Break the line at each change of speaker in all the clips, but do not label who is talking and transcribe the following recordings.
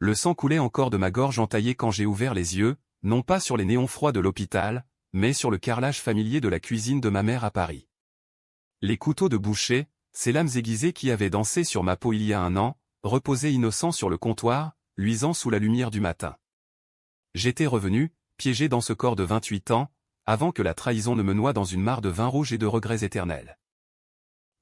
Le sang coulait encore de ma gorge entaillée quand j'ai ouvert les yeux, non pas sur les néons froids de l'hôpital, mais sur le carrelage familier de la cuisine de ma mère à Paris. Les couteaux de boucher, ces lames aiguisées qui avaient dansé sur ma peau il y a un an, reposaient innocents sur le comptoir, luisant sous la lumière du matin. J'étais revenu, piégé dans ce corps de 28 ans, avant que la trahison ne me noie dans une mare de vin rouge et de regrets éternels.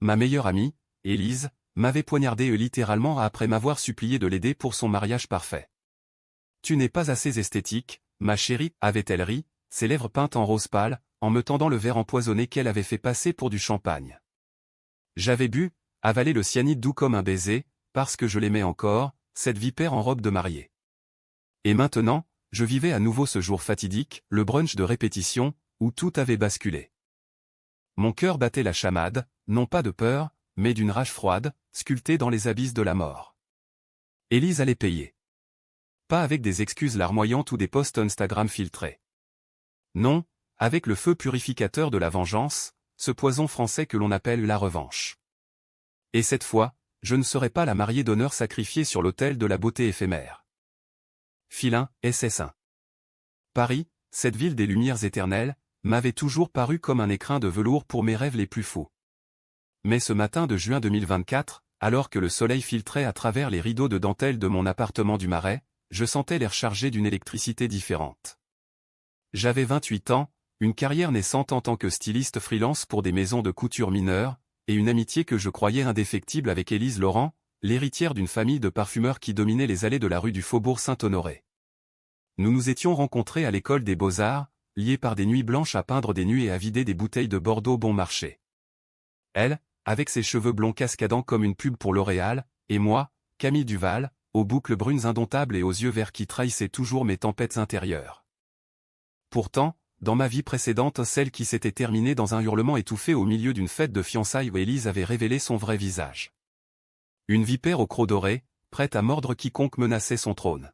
Ma meilleure amie, Élise, m'avait poignardé littéralement après m'avoir supplié de l'aider pour son mariage parfait. « Tu n'es pas assez esthétique, ma chérie », avait-elle ri, ses lèvres peintes en rose pâle, en me tendant le verre empoisonné qu'elle avait fait passer pour du champagne. J'avais bu, avalé le cyanide doux comme un baiser, parce que je l'aimais encore, cette vipère en robe de mariée. Et maintenant, je vivais à nouveau ce jour fatidique, le brunch de répétition, où tout avait basculé. Mon cœur battait la chamade, non pas de peur, mais d'une rage froide, sculptée dans les abysses de la mort. Élise allait payer. Pas avec des excuses larmoyantes ou des posts Instagram filtrés. Non, avec le feu purificateur de la vengeance, ce poison français que l'on appelle la revanche. Et cette fois, je ne serai pas la mariée d'honneur sacrifiée sur l'autel de la beauté éphémère. Filin, SS1. Paris, cette ville des lumières éternelles, m'avait toujours paru comme un écrin de velours pour mes rêves les plus fous. Mais ce matin de juin 2024, alors que le soleil filtrait à travers les rideaux de dentelle de mon appartement du Marais, je sentais l'air chargé d'une électricité différente. J'avais 28 ans, une carrière naissante en tant que styliste freelance pour des maisons de couture mineures, et une amitié que je croyais indéfectible avec Élise Laurent, l'héritière d'une famille de parfumeurs qui dominait les allées de la rue du Faubourg Saint-Honoré. Nous nous étions rencontrés à l'école des Beaux-Arts, liés par des nuits blanches à peindre des nuits et à vider des bouteilles de Bordeaux bon marché. Elle, avec ses cheveux blonds cascadant comme une pub pour L'Oréal, et moi, Camille Duval, aux boucles brunes indomptables et aux yeux verts qui trahissaient toujours mes tempêtes intérieures. Pourtant, dans ma vie précédente, celle qui s'était terminée dans un hurlement étouffé au milieu d'une fête de fiançailles où Élise avait révélé son vrai visage. Une vipère au croc doré, prête à mordre quiconque menaçait son trône.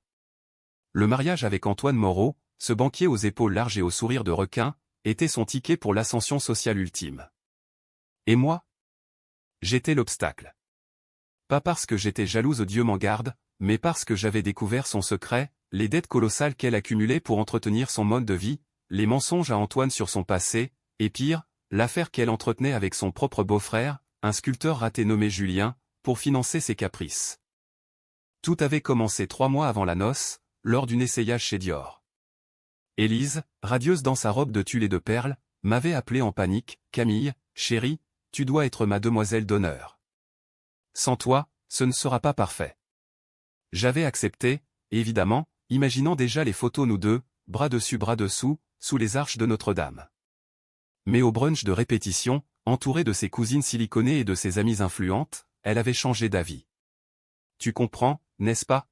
Le mariage avec Antoine Moreau, ce banquier aux épaules larges et au sourire de requin, était son ticket pour l'ascension sociale ultime. Et moi? J'étais l'obstacle. Pas parce que j'étais jalouse, Dieu m'en garde, mais parce que j'avais découvert son secret, les dettes colossales qu'elle accumulait pour entretenir son mode de vie, les mensonges à Antoine sur son passé, et pire, l'affaire qu'elle entretenait avec son propre beau-frère, un sculpteur raté nommé Julien, pour financer ses caprices. Tout avait commencé 3 mois avant la noce, lors d'un essayage chez Dior. Élise, radieuse dans sa robe de tulle et de perles, m'avait appelé en panique, « Camille, chérie, tu dois être ma demoiselle d'honneur. Sans toi, ce ne sera pas parfait. » J'avais accepté, évidemment, imaginant déjà les photos nous deux, bras dessus bras dessous, sous les arches de Notre-Dame. Mais au brunch de répétition, entourée de ses cousines siliconées et de ses amies influentes, elle avait changé d'avis. « Tu comprends, n'est-ce pas?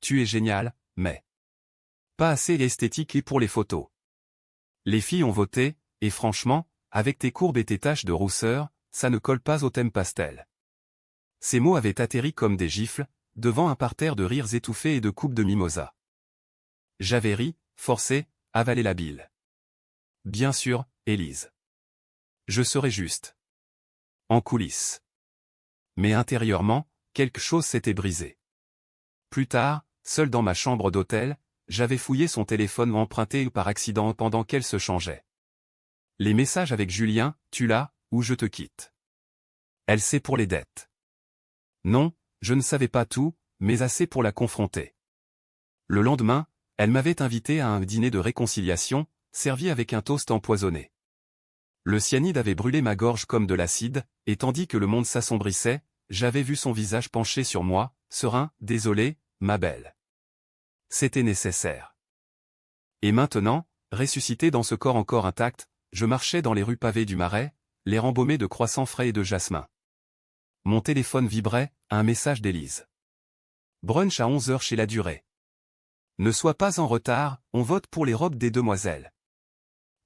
Tu es génial, mais pas assez esthétique et pour les photos. Les filles ont voté, et franchement, avec tes courbes et tes taches de rousseur, ça ne colle pas au thème pastel. » Ces mots avaient atterri comme des gifles, devant un parterre de rires étouffés et de coupes de mimosa. J'avais ri, forcé, avalé la bile. Bien sûr, Élise. Je serai juste. En coulisses. Mais intérieurement, quelque chose s'était brisé. Plus tard, seul dans ma chambre d'hôtel, j'avais fouillé son téléphone emprunté par accident pendant qu'elle se changeait. Les messages avec Julien, « Tu l'as, ou je te quitte. » Elle sait pour les dettes. Non, je ne savais pas tout, mais assez pour la confronter. Le lendemain, elle m'avait invité à un dîner de réconciliation, servi avec un toast empoisonné. Le cyanide avait brûlé ma gorge comme de l'acide, et tandis que le monde s'assombrissait, j'avais vu son visage penché sur moi, serein, « Désolé, ma belle. C'était nécessaire. » Et maintenant, ressuscité dans ce corps encore intact, je marchais dans les rues pavées du Marais, l'air embaumé de croissants frais et de jasmin. Mon téléphone vibrait, un message d'Élise. Brunch à 11h chez La Durée. Ne sois pas en retard, on vote pour les robes des demoiselles.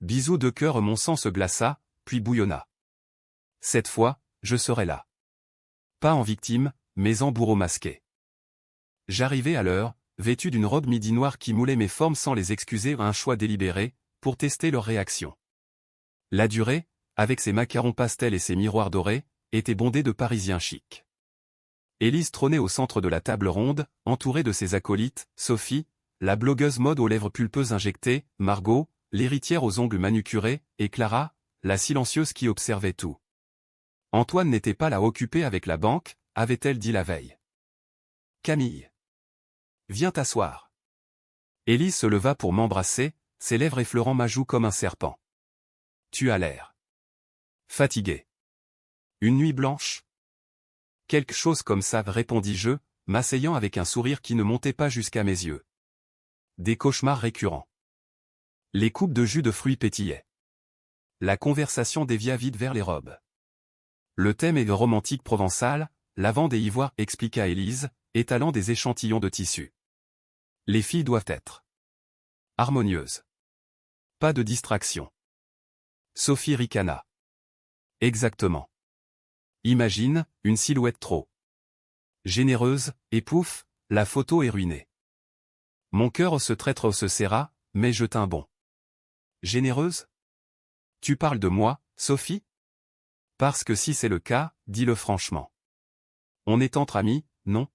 Bisous de cœur, mon sang se glaça, puis bouillonna. Cette fois, je serai là. Pas en victime, mais en bourreau masqué. J'arrivais à l'heure, vêtu d'une robe midi noire qui moulait mes formes sans les excuser, un choix délibéré, pour tester leur réaction. La Durée, avec ses macarons pastels et ses miroirs dorés, était bondée de Parisiens chics. Élise trônait au centre de la table ronde, entourée de ses acolytes, Sophie, la blogueuse mode aux lèvres pulpeuses injectées, Margot, l'héritière aux ongles manucurés, et Clara, la silencieuse qui observait tout. Antoine n'était pas là occupé avec la banque, avait-elle dit la veille. Camille. Viens t'asseoir. Élise se leva pour m'embrasser, ses lèvres effleurant ma joue comme un serpent. Tu as l'air fatigué. Une nuit blanche? Quelque chose comme ça, répondis-je, m'asseyant avec un sourire qui ne montait pas jusqu'à mes yeux. Des cauchemars récurrents. Les coupes de jus de fruits pétillaient. La conversation dévia vite vers les robes. Le thème est le romantique provençal, lavande et ivoire, expliqua Élise, étalant des échantillons de tissu. Les filles doivent être harmonieuses. Pas de distraction. Sophie ricana. Exactement. Imagine, une silhouette trop généreuse, et pouf, la photo est ruinée. Mon cœur se serra, mais je tins bon. Généreuse? Tu parles de moi, Sophie? Parce que si c'est le cas, dis-le franchement. On est entre amis, non?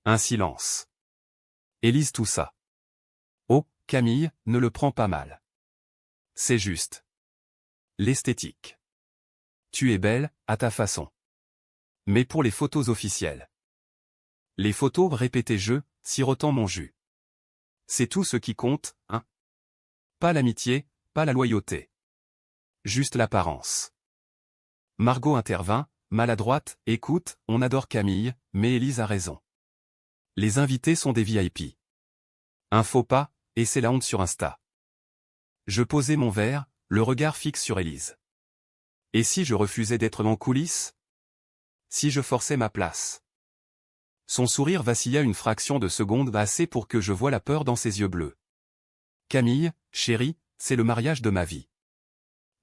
Un silence. Élise toussa. Oh, Camille, ne le prends pas mal. C'est juste. L'esthétique. Tu es belle, à ta façon. Mais pour les photos officielles. Les photos, répétai-je, sirotant mon jus. C'est tout ce qui compte, hein? Pas l'amitié, pas la loyauté. Juste l'apparence. Margot intervint, maladroite, écoute, on adore Camille, mais Élise a raison. Les invités sont des VIP. Un faux pas, et c'est la honte sur Insta. Je posai mon verre, le regard fixe sur Élise. Et si je refusais d'être en coulisses? Si je forçais ma place? Son sourire vacilla une fraction de seconde, assez pour que je voie la peur dans ses yeux bleus. Camille, chérie, c'est le mariage de ma vie.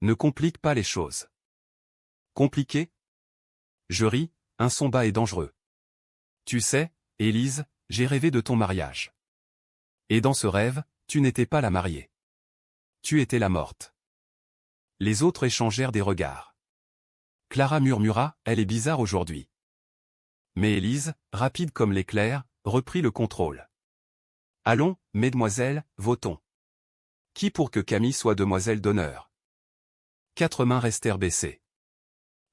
Ne complique pas les choses. Compliqué? Je ris, un son bas et dangereux. Tu sais, Élise, j'ai rêvé de ton mariage. Et dans ce rêve, tu n'étais pas la mariée. Tu étais la morte. Les autres échangèrent des regards. Clara murmura, elle est bizarre aujourd'hui. Mais Élise, rapide comme l'éclair, reprit le contrôle. Allons, mesdemoiselles, votons. Qui pour que Camille soit demoiselle d'honneur? 4 mains restèrent baissées.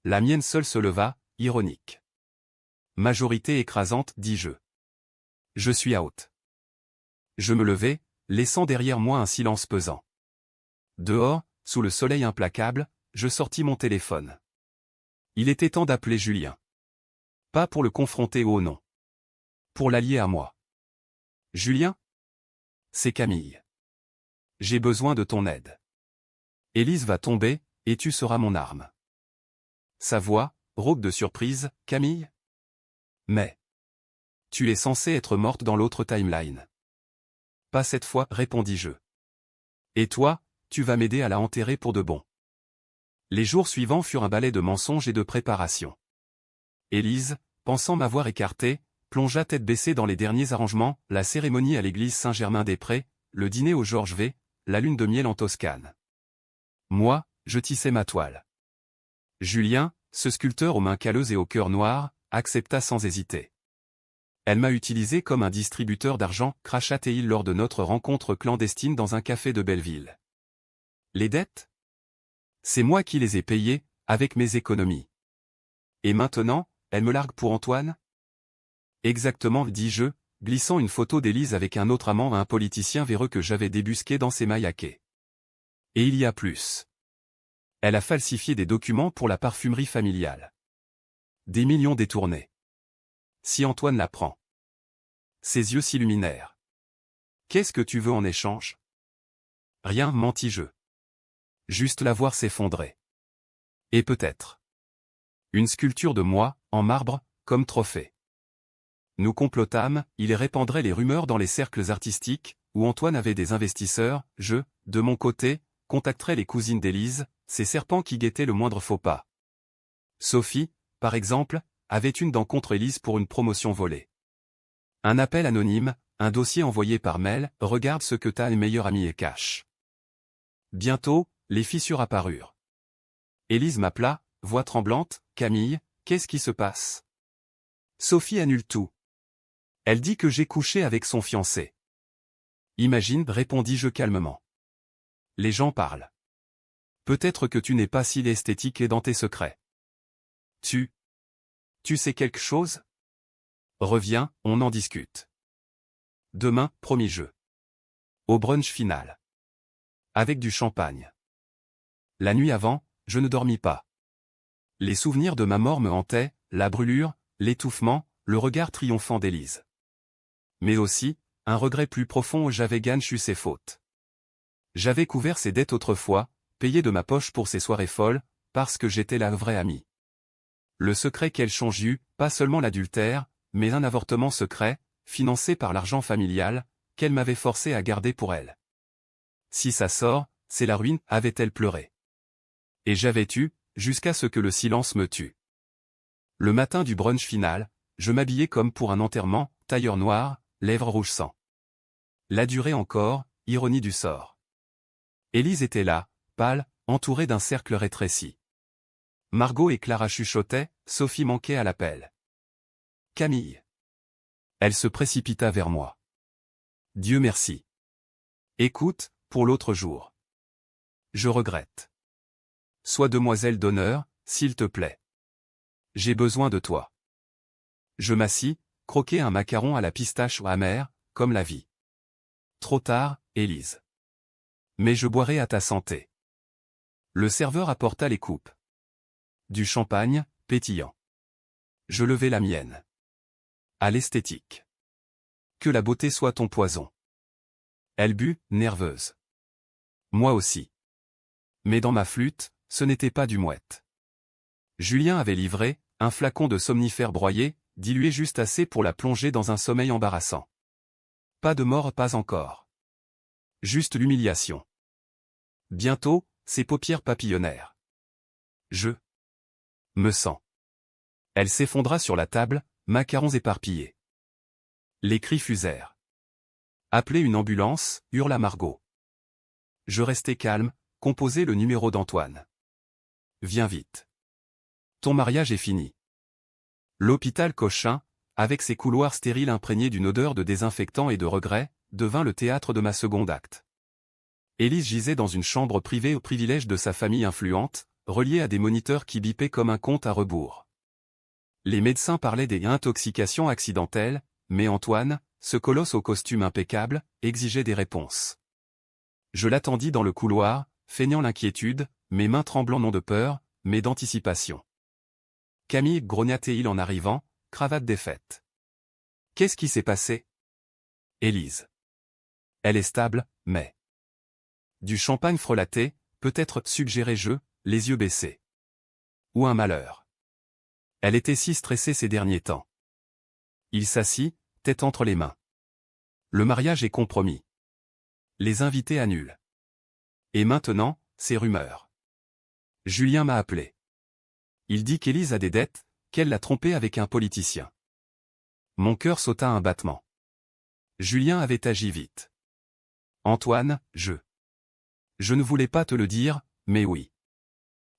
La mienne seule se leva, ironique. Majorité écrasante, dis-je. Je suis out. Je me levai, laissant derrière moi un silence pesant. Dehors, sous le soleil implacable, je sortis mon téléphone. Il était temps d'appeler Julien. Pas pour le confronter au non. Pour l'allier à moi. Julien? C'est Camille. J'ai besoin de ton aide. Élise va tomber, et tu seras mon arme. Sa voix, rauque de surprise, Camille? Mais. Tu es censée être morte dans l'autre timeline. Pas cette fois, répondis-je. Et toi, tu vas m'aider à la enterrer pour de bon. Les jours suivants furent un balai de mensonges et de préparation. Élise, pensant m'avoir écarté, plongea tête baissée dans les derniers arrangements, la cérémonie à l'église Saint-Germain-des-Prés, le dîner au Georges V, la lune de miel en Toscane. Moi, je tissais ma toile. Julien, ce sculpteur aux mains calleuses et au cœur noir, accepta sans hésiter. Elle m'a utilisé comme un distributeur d'argent, cracha-t-il lors de notre rencontre clandestine dans un café de Belleville. Les dettes? C'est moi qui les ai payées, avec mes économies. Et maintenant, elle me largue pour Antoine? Exactement, dis-je, glissant une photo d'Élise avec un autre amant à un politicien véreux que j'avais débusqué dans ses mailles à quai. Et il y a plus. Elle a falsifié des documents pour la parfumerie familiale. Des millions détournés. Si Antoine la prend. Ses yeux s'illuminèrent. Qu'est-ce que tu veux en échange? Rien, mentis-je. Juste la voir s'effondrer. Et peut-être une sculpture de moi, en marbre, comme trophée. Nous complotâmes, il répandrait les rumeurs dans les cercles artistiques, où Antoine avait des investisseurs, je, de mon côté, contacterais les cousines d'Élise, ces serpents qui guettaient le moindre faux pas. Sophie, par exemple, avait une dent contre Élise pour une promotion volée. Un appel anonyme, un dossier envoyé par mail, regarde ce que ta meilleure amie est cache. Bientôt, les fissures apparurent. Élise m'appela, voix tremblante, Camille, qu'est-ce qui se passe? Sophie annule tout. Elle dit que j'ai couché avec son fiancé. Imagine, répondis-je calmement. Les gens parlent. Peut-être que tu n'es pas si esthétique et dans tes secrets. Tu sais quelque chose? Reviens, on en discute. Demain, promis je. Au brunch final. Avec du champagne. La nuit avant, je ne dormis pas. Les souvenirs de ma mort me hantaient, la brûlure, l'étouffement, le regard triomphant d'Élise. Mais aussi, un regret plus profond où j'avais gagné ses fautes. J'avais couvert ses dettes autrefois, payé de ma poche pour ses soirées folles, parce que j'étais la vraie amie. Le secret qu'elle change eut, pas seulement l'adultère, mais un avortement secret, financé par l'argent familial, qu'elle m'avait forcé à garder pour elle. Si ça sort, c'est la ruine, avait-elle pleuré. Et j'avais tu, jusqu'à ce que le silence me tue. Le matin du brunch final, je m'habillais comme pour un enterrement, tailleur noir, lèvres rouges sang. La durée encore, ironie du sort. Élise était là, pâle, entourée d'un cercle rétréci. Margot et Clara chuchotaient, Sophie manquait à l'appel. Camille. Elle se précipita vers moi. Dieu merci. Écoute, pour l'autre jour. Je regrette. Sois demoiselle d'honneur, s'il te plaît. J'ai besoin de toi. Je m'assis, croquai un macaron à la pistache amère, comme la vie. Trop tard, Élise. Mais je boirai à ta santé. Le serveur apporta les coupes. Du champagne, pétillant. Je levai la mienne. À l'esthétique. Que la beauté soit ton poison. Elle but, nerveuse. Moi aussi. Mais dans ma flûte, ce n'était pas du mouette. Julien avait livré, un flacon de somnifère broyé, dilué juste assez pour la plonger dans un sommeil embarrassant. Pas de mort, pas encore. Juste l'humiliation. Bientôt, ses paupières papillonnèrent. Je me sens. Elle s'effondra sur la table, macarons éparpillés. Les cris fusèrent. Appelez une ambulance, hurla Margot. Je restai calme, composai le numéro d'Antoine. Viens vite. Ton mariage est fini. L'hôpital Cochin, avec ses couloirs stériles imprégnés d'une odeur de désinfectant et de regret, devint le théâtre de ma seconde acte. Élise gisait dans une chambre privée au privilège de sa famille influente, reliée à des moniteurs qui bipaient comme un compte à rebours. Les médecins parlaient des intoxications accidentelles, mais Antoine, ce colosse au costume impeccable, exigeait des réponses. Je l'attendis dans le couloir, feignant l'inquiétude, mes mains tremblant non de peur, mais d'anticipation. Camille grognatait-il en arrivant, cravate défaite. Qu'est-ce qui s'est passé? Élise. Elle est stable, mais... Du champagne frelaté, peut-être, suggérai-je, les yeux baissés. Ou un malheur. Elle était si stressée ces derniers temps. Il s'assit, tête entre les mains. Le mariage est compromis. Les invités annulent. Et maintenant, ces rumeurs. Julien m'a appelé. Il dit qu'Élise a des dettes, qu'elle l'a trompé avec un politicien. Mon cœur sauta un battement. Julien avait agi vite. Antoine, je ne voulais pas te le dire, mais oui.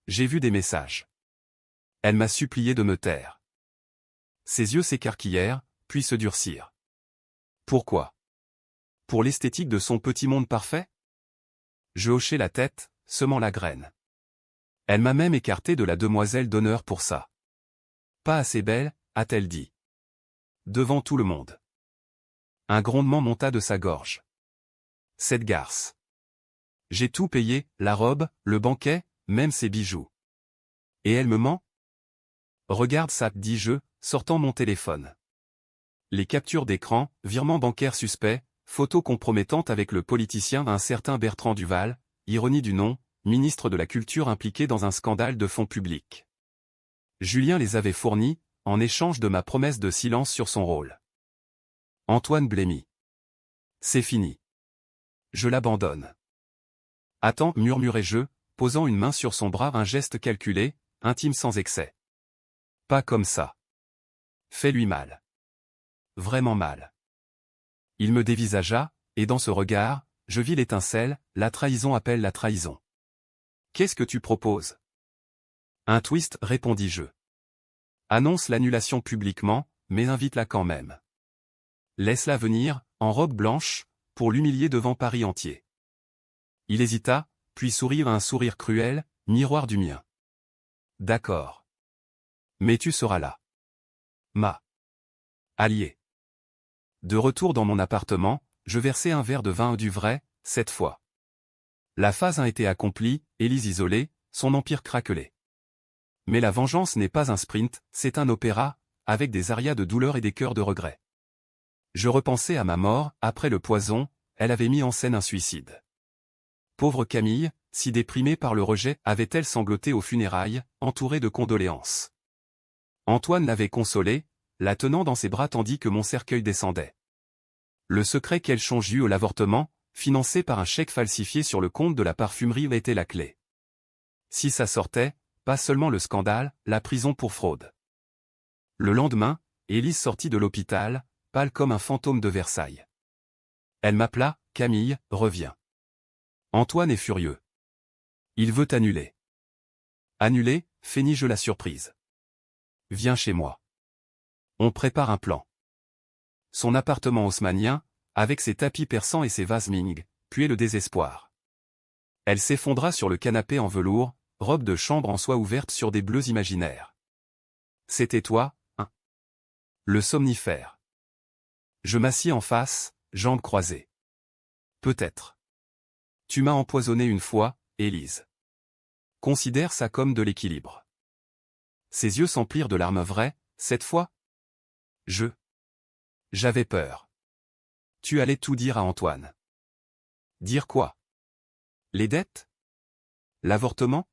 J'ai vu des messages. Elle m'a supplié de me taire. Ses yeux s'écarquillèrent, puis se durcirent. Pourquoi? Pour l'esthétique de son petit monde parfait? Je hochai la tête, semant la graine. Elle m'a même écarté de la demoiselle d'honneur pour ça. Pas assez belle, a-t-elle dit. Devant tout le monde. Un grondement monta de sa gorge. Cette garce. J'ai tout payé, la robe, le banquet, même ses bijoux. Et elle me ment? Regarde ça, dis-je, sortant mon téléphone. Les captures d'écran, virements bancaires suspects, photos compromettantes avec le politicien un certain Bertrand Duval, ironie du nom, ministre de la Culture impliqué dans un scandale de fonds publics. Julien les avait fournis, en échange de ma promesse de silence sur son rôle. Antoine blêmit. C'est fini. Je l'abandonne. Attends, murmurai-je, posant une main sur son bras, un geste calculé, intime sans excès. Pas comme ça. Fais-lui mal. Vraiment mal. Il me dévisagea, et dans ce regard, je vis l'étincelle, la trahison appelle la trahison. Qu'est-ce que tu proposes? Un twist, répondis-je. Annonce l'annulation publiquement, mais invite-la quand même. Laisse-la venir, en robe blanche, pour l'humilier devant Paris entier. Il hésita, puis sourit un sourire cruel, miroir du mien. D'accord. Mais tu seras là. Ma allié. De retour dans mon appartement, je versai un verre de vin du vrai, cette fois. La phase 1 était accomplie, Élise isolée, son empire craquelait. Mais la vengeance n'est pas un sprint, c'est un opéra, avec des arias de douleur et des chœurs de regret. Je repensais à ma mort, après le poison, elle avait mis en scène un suicide. Pauvre Camille, si déprimée par le rejet, avait-elle sangloté aux funérailles, entourée de condoléances. Antoine l'avait consolée, la tenant dans ses bras tandis que mon cercueil descendait. Le secret qu'elle changeait au l'avortement, financé par un chèque falsifié sur le compte de la parfumerie était la clé. Si ça sortait, pas seulement le scandale, la prison pour fraude. Le lendemain, Élise sortit de l'hôpital, pâle comme un fantôme de Versailles. Elle m'appela, « Camille, reviens. Antoine est furieux. Il veut annuler. » Annuler, feignis-je la surprise. Viens chez moi. On prépare un plan. Son appartement haussmannien, avec ses tapis persans et ses vases Ming, puis le désespoir. Elle s'effondra sur le canapé en velours, robe de chambre en soie ouverte sur des bleus imaginaires. C'était toi, hein? Le somnifère. Je m'assis en face, jambes croisées. Peut-être. Tu m'as empoisonné une fois, Élise. Considère ça comme de l'équilibre. Ses yeux s'emplirent de larmes vraies, cette fois. J'avais peur. Tu allais tout dire à Antoine. Dire quoi? Les dettes? L'avortement?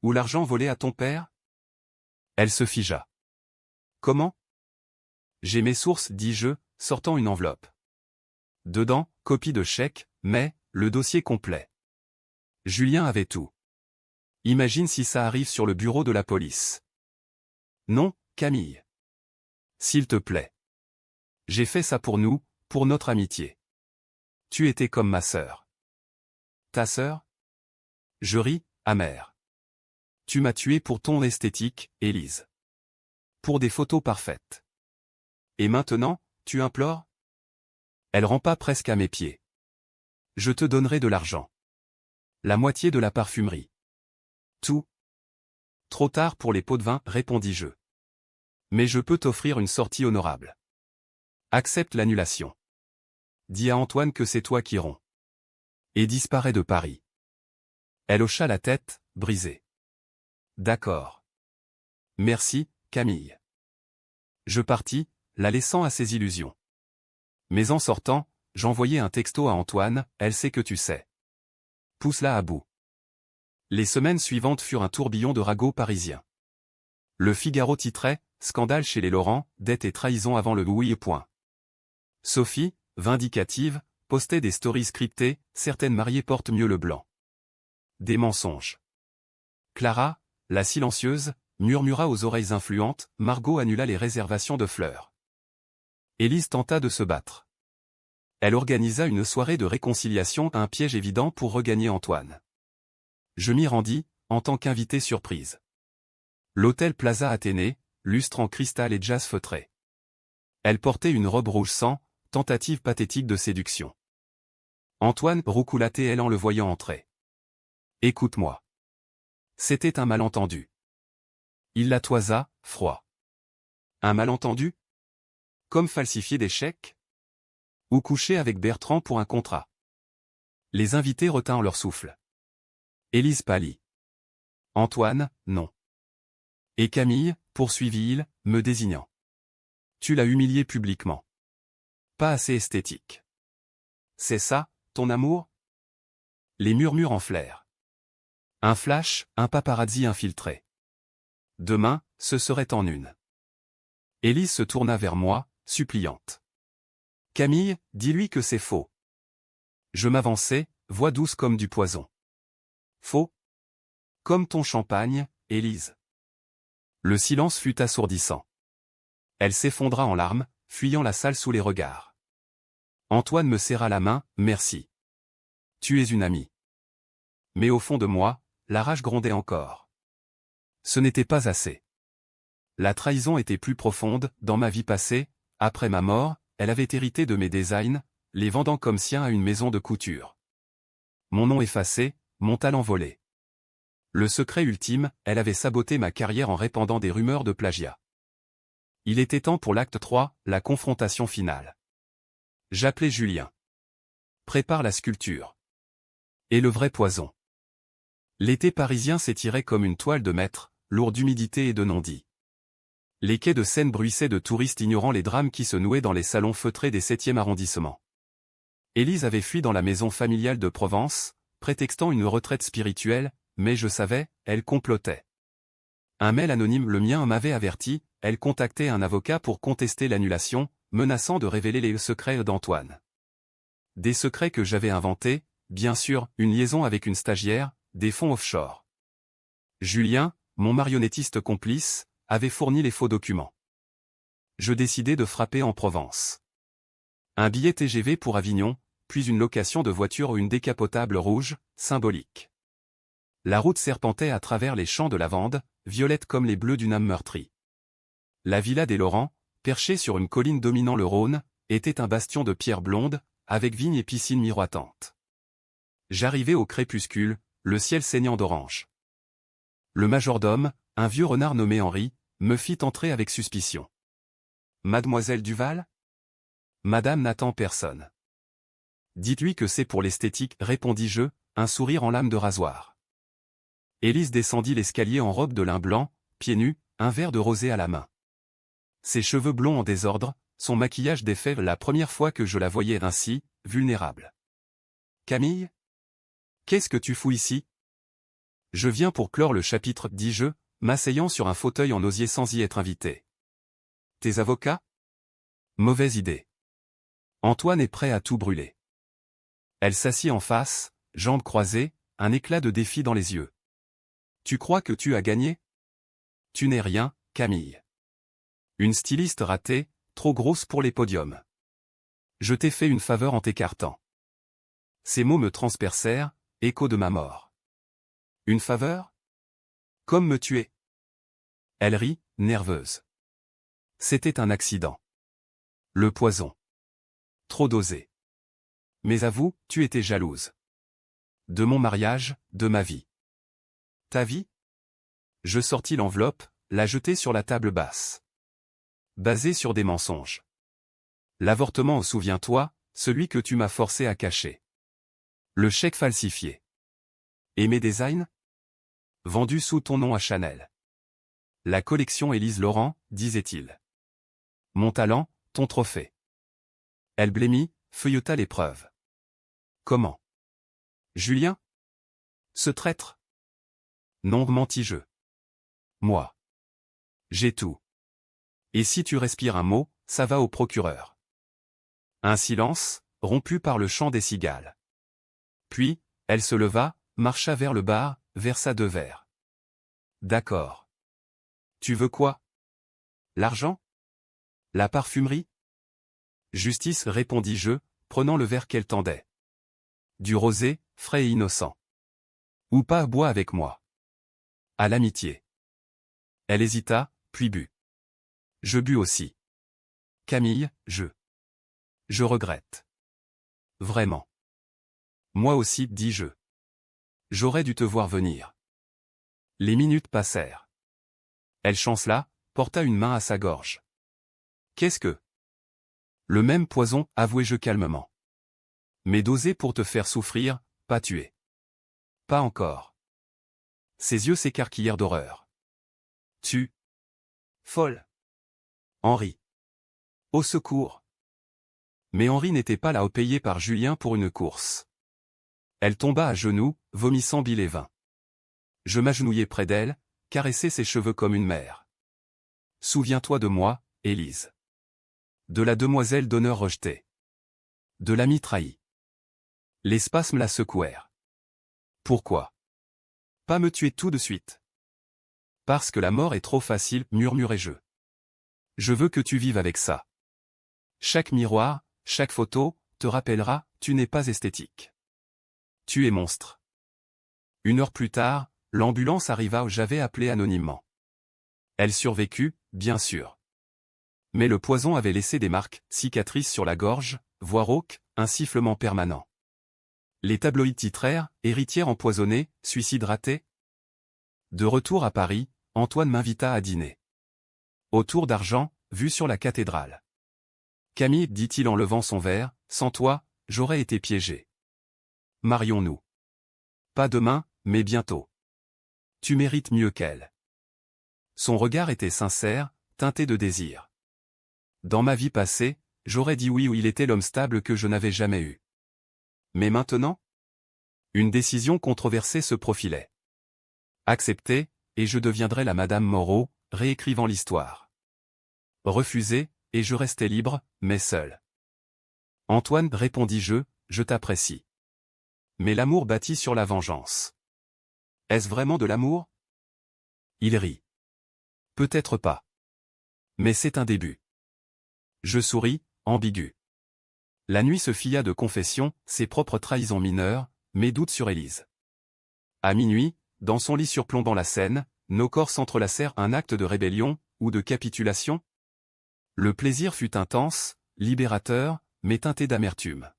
Ou l'argent volé à ton père? Elle se figea. Comment? J'ai mes sources, dis-je, sortant une enveloppe. Dedans, copie de chèque, mais, le dossier complet. Julien avait tout. Imagine si ça arrive sur le bureau de la police. Non, Camille. S'il te plaît. J'ai fait ça pour nous, pour notre amitié. Tu étais comme ma sœur. Ta sœur? Je ris, amer. Tu m'as tué pour ton esthétique, Élise. Pour des photos parfaites. Et maintenant, tu implores? Elle rampa presque à mes pieds. Je te donnerai de l'argent. La moitié de la parfumerie. Tout. Trop tard pour les pots de vin, répondis-je. Mais je peux t'offrir une sortie honorable. Accepte l'annulation. Dis à Antoine que c'est toi qui romps. Et disparais de Paris. Elle hocha la tête, brisée. D'accord. Merci, Camille. Je partis, la laissant à ses illusions. Mais en sortant, j'envoyai un texto à Antoine, elle sait que tu sais. Pousse-la à bout. Les semaines suivantes furent un tourbillon de ragots parisiens. Le Figaro titrait, scandale chez les Laurent, dette et trahison avant le Louis. Sophie, vindicative, postait des stories scriptées, certaines mariées portent mieux le blanc. Des mensonges. Clara, la silencieuse, murmura aux oreilles influentes, Margot annula les réservations de fleurs. Élise tenta de se battre. Elle organisa une soirée de réconciliation, un piège évident pour regagner Antoine. Je m'y rendis, en tant qu'invité surprise. L'hôtel Plaza Athénée, lustre en cristal et jazz feutré. Elle portait une robe rouge sang, tentative pathétique de séduction. Antoine roucoulatait elle en le voyant entrer. Écoute-moi. C'était un malentendu. Il la toisa, froid. Un malentendu? Comme falsifier des chèques? Ou coucher avec Bertrand pour un contrat? Les invités retinrent leur souffle. Élise pâlit. Antoine, non. Et Camille, poursuivit-il, me désignant. Tu l'as humilié publiquement. Pas assez esthétique. C'est ça, ton amour? Les murmures enflèrent. Un flash, un paparazzi infiltré. Demain, ce serait en une. Élise se tourna vers moi, suppliante. Camille, dis-lui que c'est faux. Je m'avançai, voix douce comme du poison. Faux? Comme ton champagne, Élise. Le silence fut assourdissant. Elle s'effondra en larmes, fuyant la salle sous les regards. Antoine me serra la main, merci. Tu es une amie. Mais au fond de moi, la rage grondait encore. Ce n'était pas assez. La trahison était plus profonde, dans ma vie passée, après ma mort, elle avait hérité de mes designs, les vendant comme siens à une maison de couture. Mon nom effacé, mon talent volé. Le secret ultime, elle avait saboté ma carrière en répandant des rumeurs de plagiat. Il était temps pour l'acte 3, la confrontation finale. J'appelais Julien. Prépare la sculpture. Et le vrai poison. L'été parisien s'étirait comme une toile de maître, lourd d'humidité et de non-dits. Les quais de Seine bruissaient de touristes ignorant les drames qui se nouaient dans les salons feutrés des 7e arrondissements. Élise avait fui dans la maison familiale de Provence, prétextant une retraite spirituelle, mais je savais, elle complotait. Un mail anonyme, le mien, m'avait averti, elle contactait un avocat pour contester l'annulation, menaçant de révéler les secrets d'Antoine. Des secrets que j'avais inventés, bien sûr, une liaison avec une stagiaire, des fonds offshore. Julien, mon marionnettiste complice, avait fourni les faux documents. Je décidai de frapper en Provence. Un billet TGV pour Avignon, puis une location de voiture ou une décapotable rouge, symbolique. La route serpentait à travers les champs de lavande, violettes comme les bleus d'une âme meurtrie. La villa des Laurents, perchée sur une colline dominant le Rhône, était un bastion de pierre blonde, avec vignes et piscines miroitantes. J'arrivai au crépuscule, le ciel saignant d'orange. Le majordome, un vieux renard nommé Henri, me fit entrer avec suspicion. Mademoiselle Duval ? Madame n'attend personne. Dites-lui que c'est pour l'esthétique, répondis-je, un sourire en lame de rasoir. Élise descendit l'escalier en robe de lin blanc, pieds nus, un verre de rosé à la main. Ses cheveux blonds en désordre, son maquillage défait, la première fois que je la voyais ainsi, vulnérable. Camille ? Qu'est-ce que tu fous ici ? Je viens pour clore le chapitre, dis-je, m'asseyant sur un fauteuil en osier sans y être invité. Tes avocats ? Mauvaise idée. Antoine est prêt à tout brûler. Elle s'assit en face, jambes croisées, un éclat de défi dans les yeux. Tu crois que tu as gagné ? Tu n'es rien, Camille. Une styliste ratée, trop grosse pour les podiums. Je t'ai fait une faveur en t'écartant. Ces mots me transpercèrent, écho de ma mort. Une faveur ? Comme me tuer. Elle rit, nerveuse. C'était un accident. Le poison. Trop dosé. Mais avoue, tu étais jalouse. De mon mariage, de ma vie. Ta vie ? Je sortis l'enveloppe, la jetai sur la table basse. Basée sur des mensonges. L'avortement, souviens-toi, celui que tu m'as forcé à cacher. Le chèque falsifié. Et mes designs ? Vendus sous ton nom à Chanel. La collection Élise Laurent, disait-il. Mon talent, ton trophée. Elle blêmit, feuilleta les preuves. Comment ? Julien ? Ce traître ? Non, mentis-je. Moi. J'ai tout. Et si tu respires un mot, ça va au procureur. Un silence, rompu par le chant des cigales. Puis, elle se leva, marcha vers le bar, versa 2 verres. D'accord. Tu veux quoi ? L'argent ? La parfumerie ? Justice, répondis-je, prenant le verre qu'elle tendait. Du rosé, frais et innocent. Ou pas, bois avec moi. À l'amitié. Elle hésita, puis but. Je bus aussi. Camille, je regrette. Vraiment. Moi aussi, dis-je. J'aurais dû te voir venir. Les minutes passèrent. Elle chancela, porta une main à sa gorge. Qu'est-ce que ? Le même poison, avouai-je calmement. Mais dosé pour te faire souffrir, pas tuer. Pas encore. Ses yeux s'écarquillèrent d'horreur. Tu. Folle. Henri. Au secours. Mais Henri n'était pas là, payé par Julien pour une course. Elle tomba à genoux, vomissant bile et vin. Je m'agenouillai près d'elle, caressai ses cheveux comme une mère. Souviens-toi de moi, Élise. De la demoiselle d'honneur rejetée. De l'ami trahi. Les spasmes la secouèrent. Pourquoi ? Pas me tuer tout de suite. Parce que la mort est trop facile, murmurai-je. Je veux que tu vives avec ça. Chaque miroir, chaque photo, te rappellera, tu n'es pas esthétique. Tu es monstre. 1 heure plus tard, l'ambulance arriva où j'avais appelé anonymement. Elle survécut, bien sûr. Mais le poison avait laissé des marques, cicatrices sur la gorge, voix rauque, un sifflement permanent. Les tabloïds titrèrent « Héritière empoisonnée, suicide raté ». De retour à Paris, Antoine m'invita à dîner. Autour d'argent, vue sur la cathédrale. Camille, dit-il en levant son verre, sans toi, j'aurais été piégé. Marions-nous. Pas demain, mais bientôt. Tu mérites mieux qu'elle. Son regard était sincère, teinté de désir. Dans ma vie passée, j'aurais dit oui ou il était l'homme stable que je n'avais jamais eu. Mais maintenant? Une décision controversée se profilait. Accepter, et je deviendrais la Madame Moreau, réécrivant l'histoire. Refuser, et je restais libre, mais seul. Antoine, répondis-je, je t'apprécie. Mais l'amour bâtit sur la vengeance. Est-ce vraiment de l'amour? Il rit. Peut-être pas. Mais c'est un début. Je souris, ambigu. La nuit se filla de confessions, ses propres trahisons mineures, mes doutes sur Élise. À minuit, dans son lit surplombant la Seine, nos corps s'entrelacèrent, un acte de rébellion, ou de capitulation? Le plaisir fut intense, libérateur, mais teinté d'amertume.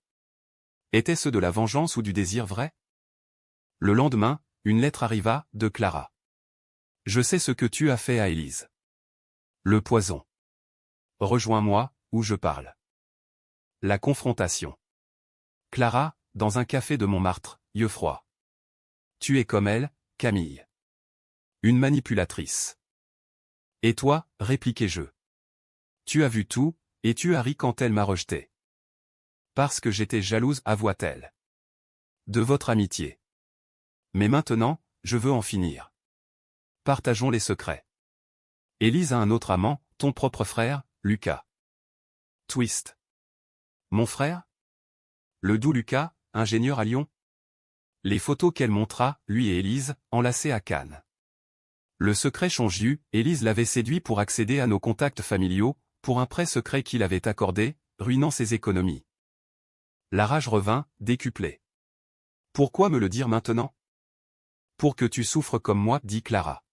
Était-ce de la vengeance ou du désir vrai? Le lendemain, une lettre arriva, de Clara. Je sais ce que tu as fait à Élise. Le poison. Rejoins-moi, où je parle. La confrontation. Clara, dans un café de Montmartre, yeux froids. Tu es comme elle, Camille. Une manipulatrice. Et toi, répliquai-je. Tu as vu tout, et tu as ri quand elle m'a rejeté. Parce que j'étais jalouse, avoua-t-elle. De votre amitié. Mais maintenant, je veux en finir. Partageons les secrets. Élise a un autre amant, ton propre frère, Lucas. Twist. Mon frère? Le doux Lucas, ingénieur à Lyon? Les photos qu'elle montra, lui et Élise, enlacés à Cannes. Le secret Chongiu, Élise l'avait séduit pour accéder à nos contacts familiaux, pour un prêt secret qu'il avait accordé, ruinant ses économies. La rage revint, décuplée. Pourquoi me le dire maintenant? Pour que tu souffres comme moi, dit Clara.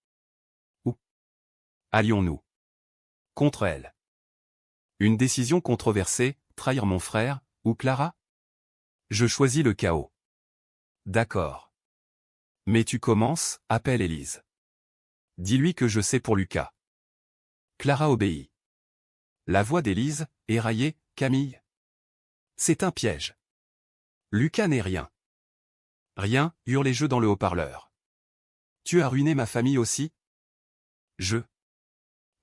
Où allions-nous? Contre elle. Une décision controversée, trahir mon frère, ou Clara? Je choisis le chaos. D'accord. Mais tu commences, appelle Élise. Dis-lui que je sais pour Lucas. Clara obéit. La voix d'Élise, éraillée, Camille. C'est un piège. Lucas n'est rien. Rien, hurlai-je dans le haut-parleur. Tu as ruiné ma famille aussi?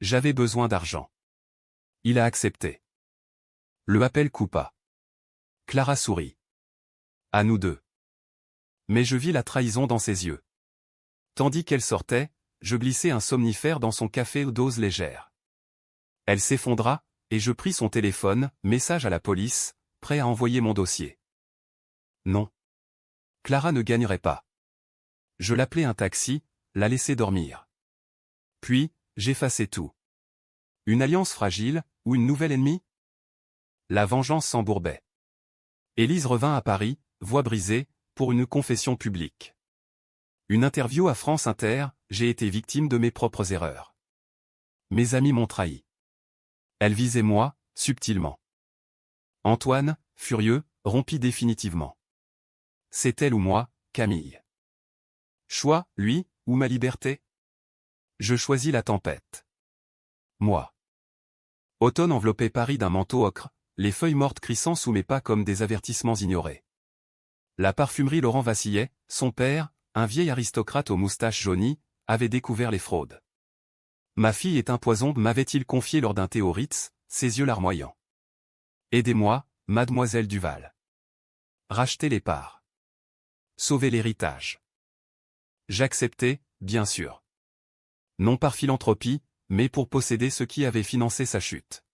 J'avais besoin d'argent. Il a accepté. Le appel coupa. Clara sourit. À nous deux. Mais je vis la trahison dans ses yeux. Tandis qu'elle sortait, je glissai un somnifère dans son café aux doses légères. Elle s'effondra, et je pris son téléphone, message à la police, prêt à envoyer mon dossier. Non. Clara ne gagnerait pas. Je l'appelai un taxi, la laissai dormir. Puis, j'effaçai tout. Une alliance fragile, ou une nouvelle ennemie? La vengeance s'embourbait. Élise revint à Paris, voix brisée, pour une confession publique. Une interview à France Inter, j'ai été victime de mes propres erreurs. Mes amis m'ont trahi. Elle visait moi, subtilement. Antoine, furieux, rompit définitivement. C'est elle ou moi, Camille. Choix, lui, ou ma liberté? Je choisis la tempête. Moi. Automne enveloppait Paris d'un manteau ocre, les feuilles mortes crissant sous mes pas comme des avertissements ignorés. La parfumerie Laurent vacillait, son père, un vieil aristocrate aux moustaches jaunies, avait découvert les fraudes. Ma fille est un poison, m'avait-il confié lors d'un thé au Ritz, ses yeux larmoyants. Aidez-moi, mademoiselle Duval. Racheter les parts. Sauver l'héritage. J'acceptais, bien sûr. Non par philanthropie, mais pour posséder ce qui avait financé sa chute.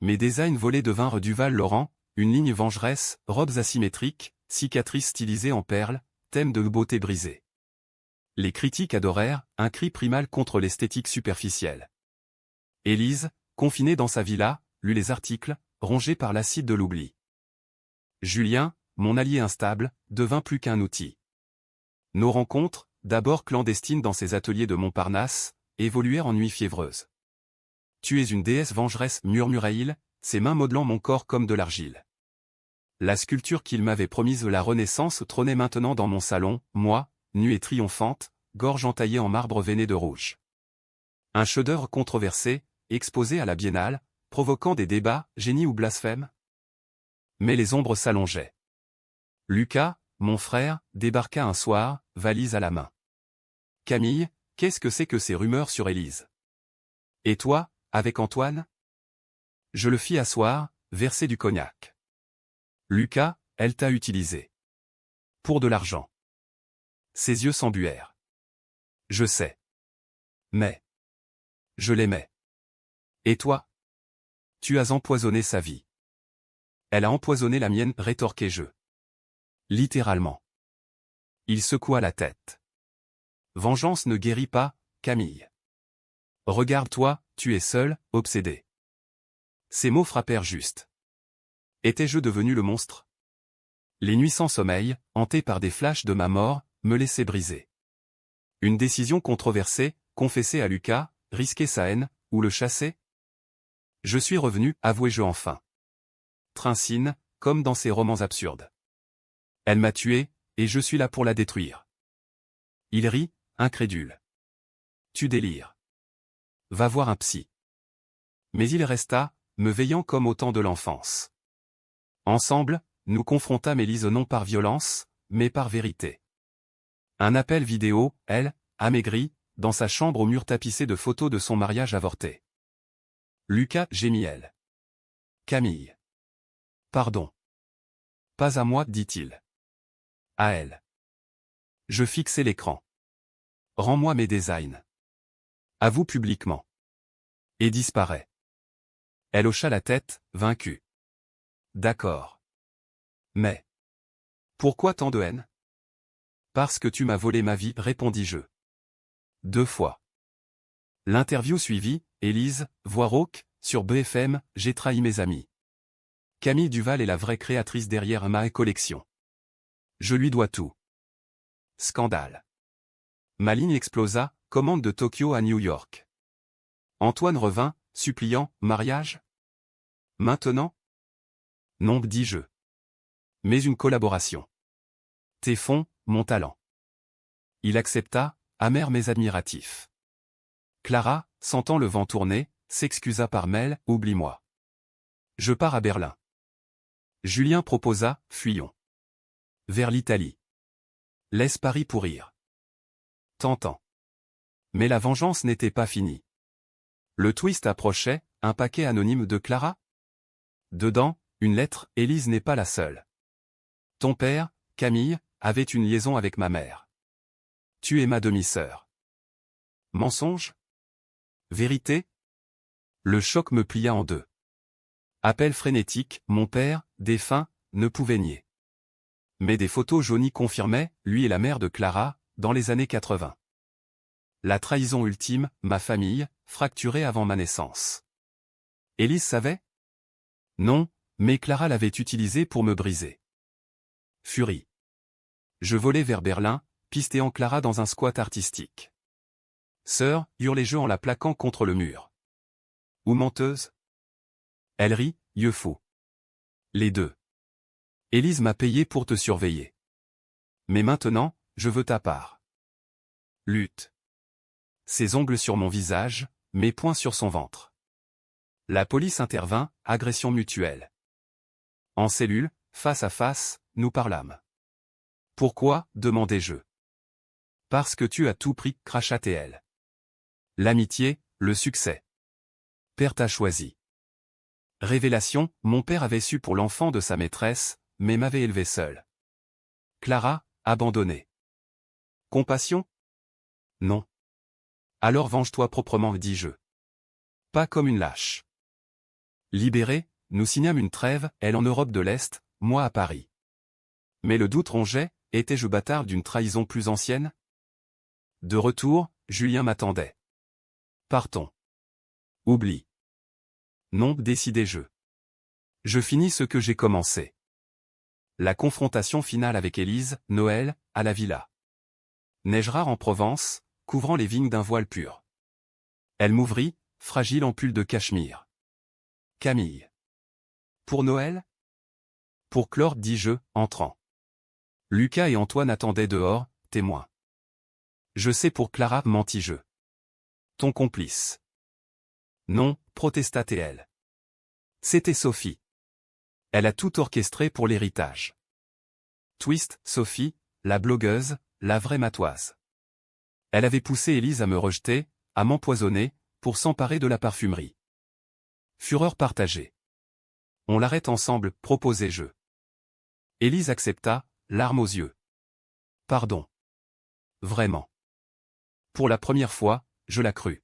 Mes designs volés devinrent Duval Laurent, une ligne vengeresse, robes asymétriques, cicatrices stylisées en perles, thème de beauté brisée. Les critiques adorèrent, un cri primal contre l'esthétique superficielle. Élise, confinée dans sa villa, lut les articles, rongée par l'acide de l'oubli. Julien, mon allié instable, devint plus qu'un outil. Nos rencontres, d'abord clandestines dans ses ateliers de Montparnasse, évoluèrent en nuit fiévreuse. Tu es une déesse vengeresse, murmura-t-il, ses mains modelant mon corps comme de l'argile. La sculpture qu'il m'avait promise de la Renaissance trônait maintenant dans mon salon, moi, nue et triomphante, gorge entaillée en marbre veiné de rouge. Un chef-d'œuvre controversé, exposé à la Biennale, provoquant des débats, génie ou blasphème? Mais les ombres s'allongeaient. Lucas, mon frère, débarqua un soir, valise à la main. Camille, qu'est-ce que c'est que ces rumeurs sur Élise? Et toi, avec Antoine? Je le fis asseoir, verser du cognac. Lucas, elle t'a utilisé. Pour de l'argent. Ses yeux s'embuèrent. Je sais. Mais. Je l'aimais. Et toi? Tu as empoisonné sa vie. Elle a empoisonné la mienne, rétorquai-je. Littéralement. Il secoua la tête. Vengeance ne guérit pas, Camille. Regarde-toi, tu es seul, obsédé. Ces mots frappèrent juste. Étais-je devenu le monstre? Les nuits sans sommeil, hantées par des flashs de ma mort, me laissaient briser. Une décision controversée, confesser à Lucas, risquer sa haine, ou le chasser? Je suis revenu, avouai-je enfin. Trincine, comme dans ces romans absurdes. Elle m'a tué, et je suis là pour la détruire. Il rit, incrédule. Tu délires. Va voir un psy. Mais il resta, me veillant comme au temps de l'enfance. Ensemble, nous confrontâmes Élise non par violence, mais par vérité. Un appel vidéo, elle, amaigrie, dans sa chambre au mur tapissé de photos de son mariage avorté. Lucas, gémit elle. Camille. Pardon. Pas à moi, dit-il. À elle. Je fixai l'écran. Rends-moi mes designs. Avoue publiquement. Et disparaît. Elle hocha la tête, vaincue. D'accord. Mais. Pourquoi tant de haine? Parce que tu m'as volé ma vie, répondis-je. 2 fois. L'interview suivit, Élise, voix rauque, sur BFM, j'ai trahi mes amis. Camille Duval est la vraie créatrice derrière ma collection. Je lui dois tout. Scandale. Ma ligne explosa, commande de Tokyo à New York. Antoine revint, suppliant, mariage? Maintenant? Non, dis-je. Mais une collaboration. Tes fonds, mon talent. Il accepta, amer mais admiratif. Clara, sentant le vent tourner, s'excusa par mail, oublie-moi. Je pars à Berlin. Julien proposa, fuyons. Vers l'Italie. Laisse Paris pourrir. Tentant. Mais la vengeance n'était pas finie. Le twist approchait, un paquet anonyme de Clara? Dedans, une lettre, Élise n'est pas la seule. Ton père, Camille, avait une liaison avec ma mère. Tu es ma demi-sœur. Mensonge? Vérité? Le choc me plia en deux. Appel frénétique, mon père, défunt, ne pouvait nier. Mais des photos jaunies confirmaient, lui et la mère de Clara, dans les années 80. La trahison ultime, ma famille, fracturée avant ma naissance. Élise savait? Non, mais Clara l'avait utilisée pour me briser. Furie. Je volai vers Berlin, pistéant Clara dans un squat artistique. Sœur, hurlai-je en la plaquant contre le mur. Ou menteuse? Elle rit, yeux fous. Les deux. Élise m'a payé pour te surveiller. Mais maintenant, je veux ta part. Lutte. Ses ongles sur mon visage, mes poings sur son ventre. La police intervint, agression mutuelle. En cellule, face à face, nous parlâmes. Pourquoi, demandai-je. Parce que tu as tout pris, cracha-t-elle. L'amitié, le succès. Père t'a choisi. Révélation, mon père avait su pour l'enfant de sa maîtresse, mais m'avait élevé seul. Clara, abandonnée. Compassion? Non. Alors venge-toi proprement, dis-je. Pas comme une lâche. Libérés, nous signâmes une trêve, elle en Europe de l'Est, moi à Paris. Mais le doute rongeait, étais-je bâtard d'une trahison plus ancienne? De retour, Julien m'attendait. Partons. Oublie. Non, décidai-je. Je finis ce que j'ai commencé. La confrontation finale avec Élise, Noël, à la villa. Neige rare en Provence, couvrant les vignes d'un voile pur. Elle m'ouvrit, fragile ampulle de cachemire. Camille. Pour Noël? Pour Clore, dis-je, entrant. Lucas et Antoine attendaient dehors, témoins. Je sais pour Clara, mentis-je. Ton complice. Non, protesta-t-elle. C'était Sophie. Elle a tout orchestré pour l'héritage. Twist, Sophie, la blogueuse, la vraie matoise. Elle avait poussé Élise à me rejeter, à m'empoisonner, pour s'emparer de la parfumerie. Fureur partagée. On l'arrête ensemble, proposai-je. Élise accepta, larmes aux yeux. Pardon. Vraiment. Pour la première fois, je la crus.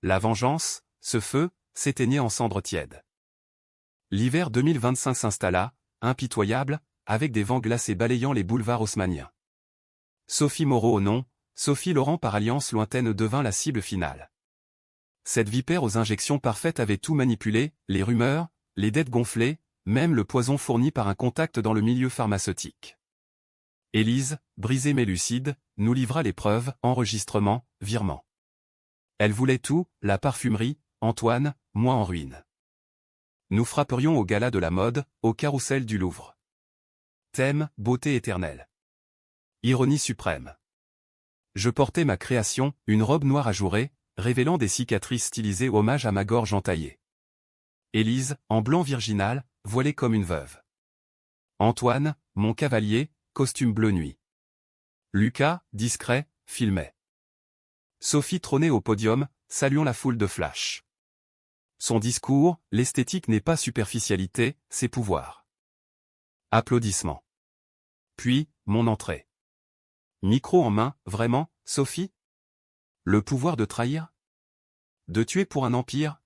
La vengeance, ce feu, s'éteignait en cendres tièdes. L'hiver 2025 s'installa, impitoyable, avec des vents glacés balayant les boulevards haussmanniens. Sophie Moreau au nom, Sophie Laurent par alliance lointaine devint la cible finale. Cette vipère aux injections parfaites avait tout manipulé, les rumeurs, les dettes gonflées, même le poison fourni par un contact dans le milieu pharmaceutique. Élise, brisée mais lucide, nous livra les preuves, enregistrements, virements. Elle voulait tout, la parfumerie, Antoine, moi en ruine. Nous frapperions au gala de la mode, au carrousel du Louvre. Thème, beauté éternelle. Ironie suprême. Je portais ma création, une robe noire ajourée, révélant des cicatrices stylisées hommage à ma gorge entaillée. Élise, en blanc virginal, voilée comme une veuve. Antoine, mon cavalier, costume bleu nuit. Lucas, discret, filmait. Sophie trônait au podium, saluant la foule de flash. Son discours, l'esthétique n'est pas superficialité, c'est pouvoir. Applaudissements. Puis, mon entrée. Micro en main, vraiment, Sophie? Le pouvoir de trahir? De tuer pour un empire?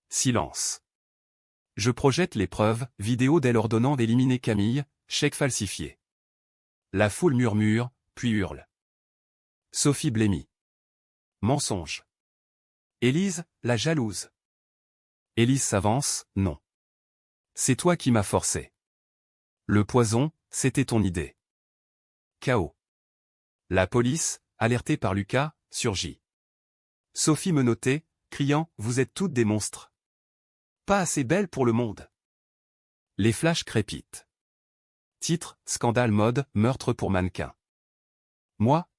Silence. Je projette les preuves, vidéo d'elle ordonnant d'éliminer Camille, chèque falsifié. La foule murmure, puis hurle. Sophie blêmit. Mensonge. Élise, la jalouse. Élise s'avance, non. C'est toi qui m'as forcé. Le poison, c'était ton idée. Chaos. La police, alertée par Lucas, surgit. Sophie menottait, criant « Vous êtes toutes des monstres. Pas assez belles pour le monde. » Les flashs crépitent. Titre, scandale mode, meurtre pour mannequin. Moi?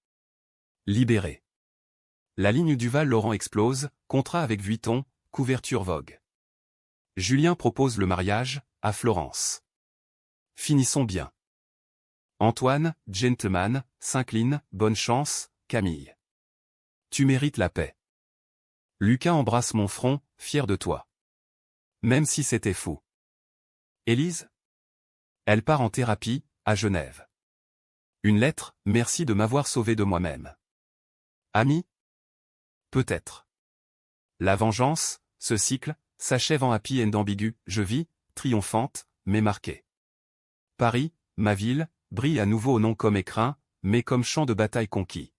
Libéré. La ligne Duval-Laurent explose, contrat avec Vuitton, couverture Vogue. Julien propose le mariage, à Florence. Finissons bien. Antoine, gentleman, s'incline, bonne chance, Camille. Tu mérites la paix. Lucas embrasse mon front, fier de toi. Même si c'était fou. Élise? Elle part en thérapie, à Genève. Une lettre, merci de m'avoir sauvé de moi-même. Ami? Peut-être. La vengeance, ce cycle, s'achève en happy end ambigu, je vis, triomphante, mais marquée. Paris, ma ville, brille à nouveau non comme écrin, mais comme champ de bataille conquis.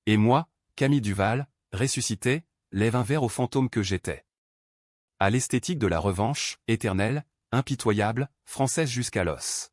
Et moi, Camille Duval, ressuscité, lève un verre au fantôme que j'étais. À l'esthétique de la revanche, éternelle, impitoyable, française jusqu'à l'os.